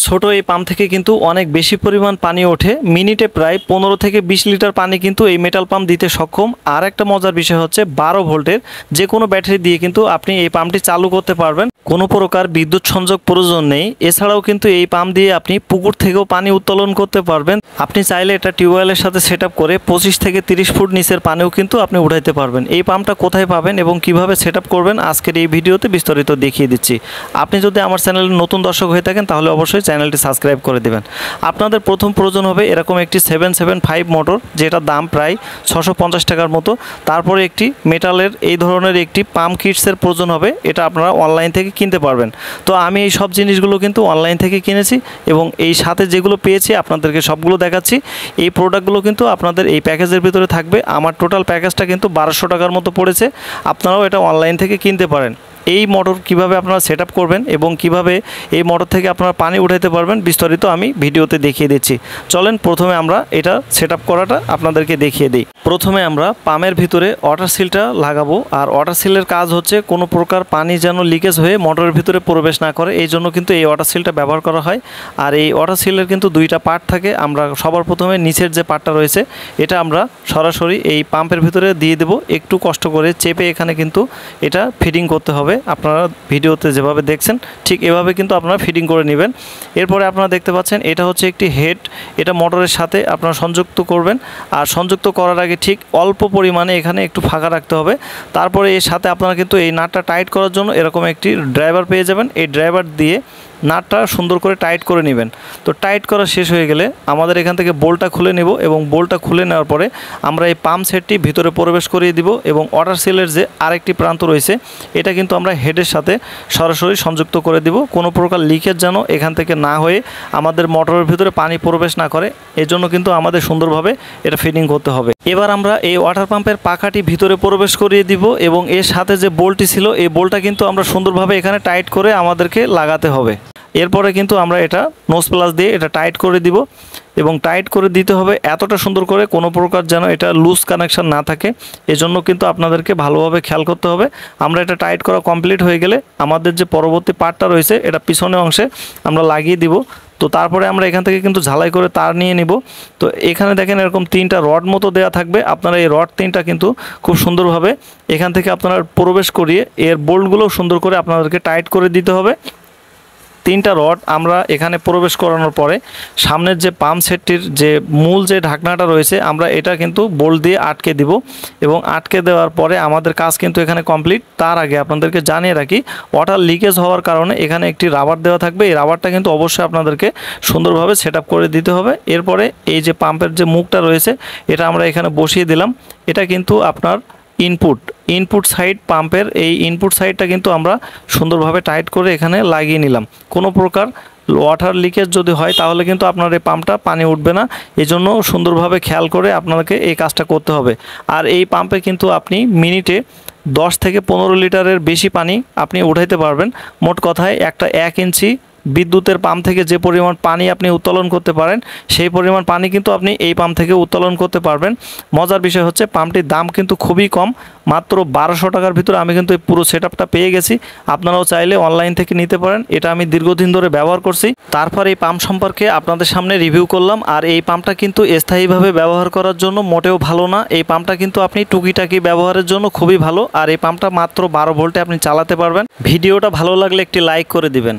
ছোট এই পাম্প থেকে কিন্তু অনেক বেশি পরিমাণ পানি ওঠে, মিনিটে প্রায় 15 থেকে 20 লিটার পানি কিন্তু এই মেটাল পাম্প দিতে সক্ষম। আর একটা মজার বিষয় হচ্ছে 12 ভোল্টের যে কোনো ব্যাটারি দিয়ে কিন্তু আপনি এই পাম্পটি চালু করতে পারবেন, কোনো প্রকার বিদ্যুৎ সংযোগ প্রয়োজন নেই। এছাড়াও কিন্তু এই পাম্প দিয়ে আপনি পুকুর থেকেও পানি উত্তোলন করতে পারবেন। আপনি চাইলে এটা টিউবওয়েলের সাথে সেট আপ করে 25 থেকে 30 ফুট নিচের পানিও কিন্তু আপনি উঠাইতে পারবেন। এই পাম্পটা কোথায় পাবেন এবং কিভাবে সেট আপ করবেন আজকের এই ভিডিওতে বিস্তারিত দেখিয়ে দিচ্ছি। আপনি যদি আমার চ্যানেলের নতুন দর্শক হয়ে থাকেন তাহলে অবশ্যই চ্যানেলটি সাবস্ক্রাইব করে দেবেন। আপনাদের প্রথম প্রয়োজন হবে এরকম একটি 775 মোটর, যেটার দাম প্রায় 650 টাকার মতো। তারপরে একটি মেটালের এই ধরনের একটি পাম্প কিটসের প্রয়োজন হবে, এটা আপনারা অনলাইন থেকে কিনতে পারবেন। তো আমি এই সব জিনিসগুলো কিন্তু অনলাইন থেকে কিনেছি এবং এই সাথে যেগুলো পেয়েছি আপনাদেরকে সবগুলো দেখাচ্ছি। এই প্রোডাক্টগুলো কিন্তু আপনাদের এই প্যাকেজের ভিতরে থাকবে। আমার টোটাল প্যাকেজটা কিন্তু 1200 টাকার মতো পড়েছে। আপনারাও এটা অনলাইন থেকে কিনতে পারেন। এই মোটর কিভাবে আপনারা সেট আপ করবেন এবং কিভাবে এই মোটর থেকে আপনারা পানি উঠাইতে পারবেন বিস্তারিত আমি ভিডিওতে দেখিয়ে দিচ্ছি। চলেন প্রথমে আমরা এটা সেট আপ করাটা আপনাদেরকে দেখিয়ে দিই। প্রথমে আমরা পাম্পের ভিতরে ওয়াটার সিলটা লাগাবো। আর ওয়াটার সিলের কাজ হচ্ছে কোনো প্রকার পানি যেন লিকেজ হয়ে মোটরের ভিতরে প্রবেশ না করে, এই জন্য কিন্তু এই ওয়াটার সিলটা ব্যবহার করা হয়। আর এই ওয়াটার সিলের কিন্তু দুইটা পার্ট থাকে। আমরা সবার প্রথমে নিচের যে পার্টটা রয়েছে এটা আমরা সরাসরি এই পাম্পের ভিতরে দিয়ে দেব। একটু কষ্ট করে চেপে এখানে কিন্তু এটা ফিটিং করতে হবে। আপনারা ভিডিওতে যেভাবে দেখছেন ঠিক এভাবে কিন্তু আপনারা ফিটিং করে নেবেন। এরপরে আপনারা দেখতে পাচ্ছেন এটা হচ্ছে একটি হেড, এটা মোটরের সাথে আপনারা সংযুক্ত করবেন। আর সংযুক্ত করার আগে ঠিক অল্প পরিমাণে এখানে একটু ফাঁকা রাখতে হবে। তারপরে এর সাথে আপনারা কিন্তু এই নাটটা টাইট করার জন্য এরকম একটি ড্রাইভার পেয়ে যাবেন। এই ড্রাইভার দিয়ে নাটটা সুন্দর করে টাইট করে নেবেন। তো টাইট করা শেষ হয়ে গেলে আমাদের এখান থেকে বোল্টটা খুলে নেব এবং বোল্টটা খুলে নেওয়ার পরে আমরা এই পাম্প সেটটি ভিতরে প্রবেশ করিয়ে দিব এবং ওয়াটার সিলের যে আরেকটি প্রান্ত রয়েছে এটা কিন্তু আমরা হেডের সাথে সরাসরি সংযুক্ত করে দিব। কোনো প্রকার লিকেজ যেন এখান থেকে না হয়ে আমাদের মোটরের ভিতরে পানি প্রবেশ না করে, এজন্য কিন্তু আমাদের সুন্দরভাবে এটা ফিটিং করতে হবে। এবার আমরা এই ওয়াটার পাম্পের পাখাটি ভিতরে প্রবেশ করিয়ে দিব এবং এর সাথে যে বোল্টটি ছিল এই বোল্টটা কিন্তু আমরা সুন্দরভাবে এখানে টাইট করে আমাদেরকে লাগাতে হবে। এরপরে কিন্তু আমরা এটা নোজ প্লাস দিয়ে এটা টাইট করে দিব এবং টাইট করে দিতে হবে এতটা সুন্দর করে, কোনো প্রকার যেন এটা লুজ কানেকশন না থাকে, এজন্য কিন্তু আপনাদেরকে ভালোভাবে খেয়াল করতে হবে। আমরা এটা টাইট করা কমপ্লিট হয়ে গেলে আমাদের যে পরবর্তী পার্টটা রয়েছে এটা পিছনের অংশে আমরা লাগিয়ে দিব। তো তারপরে আমরা এখান থেকে কিন্তু ঝালাই করে তার নিয়ে নিব। তো এখানে দেখেন এরকম 3টা রড মতো দেওয়া থাকবে। আপনারা এই রড 3টা কিন্তু খুব সুন্দরভাবে এখান থেকে আপনারা প্রবেশ করিয়ে এর বোল্টগুলো সুন্দর করে আপনাদেরকে টাইট করে দিতে হবে। 3টা রড আমরা এখানে প্রবেশ করানোর পরে সামনের যে পাম্প সেটটির যে মূল যে ঢাকনাটা রয়েছে আমরা এটা কিন্তু বোল্ট দিয়ে আটকে দিব এবং আটকে দেওয়ার পরে আমাদের কাজ কিন্তু এখানে কমপ্লিট। তার আগে আপনাদেরকে জানিয়ে রাখি ওয়াটার লিকেজ হওয়ার কারণে এখানে একটি রাবার দেওয়া থাকবে। এই রাবারটা কিন্তু অবশ্যই আপনাদেরকে সুন্দরভাবে সেট আপ করে দিতে হবে। এরপরে এই যে পাম্পের যে মুখটা রয়েছে এটা আমরা এখানে বসিয়ে দিলাম। এটা কিন্তু আপনার ইনপুট সাইড পাম্পের এই ইনপুট সাইডটা কিন্তু আমরা সুন্দরভাবে টাইট করে এখানে লাগিয়ে নিলাম। কোনো প্রকার ওয়াটার লিকেজ যদি হয় তাহলে কিন্তু আপনার এই পাম্পটা পানি উঠবে না, এজন্য সুন্দরভাবে খেয়াল করে আপনাকে এই কাজটা করতে হবে। আর এই পাম্পে কিন্তু আপনি মিনিটে 10 থেকে 15 লিটারের বেশি পানি আপনি উঠাইতে পারবেন। মোট কথায় একটা 1 ইঞ্চি বিদ্যুতের পাম্প থেকে যে পরিমাণ পানি আপনি উত্তোলন করতে পারেন সেই পরিমাণ পানি কিন্তু আপনি এই পাম্প থেকে উত্তোলন করতে পারবেন। মজার বিষয় হচ্ছে পাম্পটির দাম কিন্তু খুবই কম, মাত্র 1200 টাকার ভিতরে আমি কিন্তু এই পুরো সেট আপটা পেয়ে গেছি। আপনারাও চাইলে অনলাইন থেকে নিতে পারেন। এটা আমি দীর্ঘদিন ধরে ব্যবহার করছি। তারপর এই পাম্প সম্পর্কে আপনাদের সামনে রিভিউ করলাম। আর এই পাম্পটা কিন্তু স্থায়ীভাবে ব্যবহার করার জন্য মোটেও ভালো না। এই পাম্পটা কিন্তু আপনি টুকিটাকি ব্যবহারের জন্য খুবই ভালো। আর এই পাম্পটা মাত্র 12 ভোল্টে আপনি চালাতে পারবেন। ভিডিওটা ভালো লাগলে একটি লাইক করে দিবেন।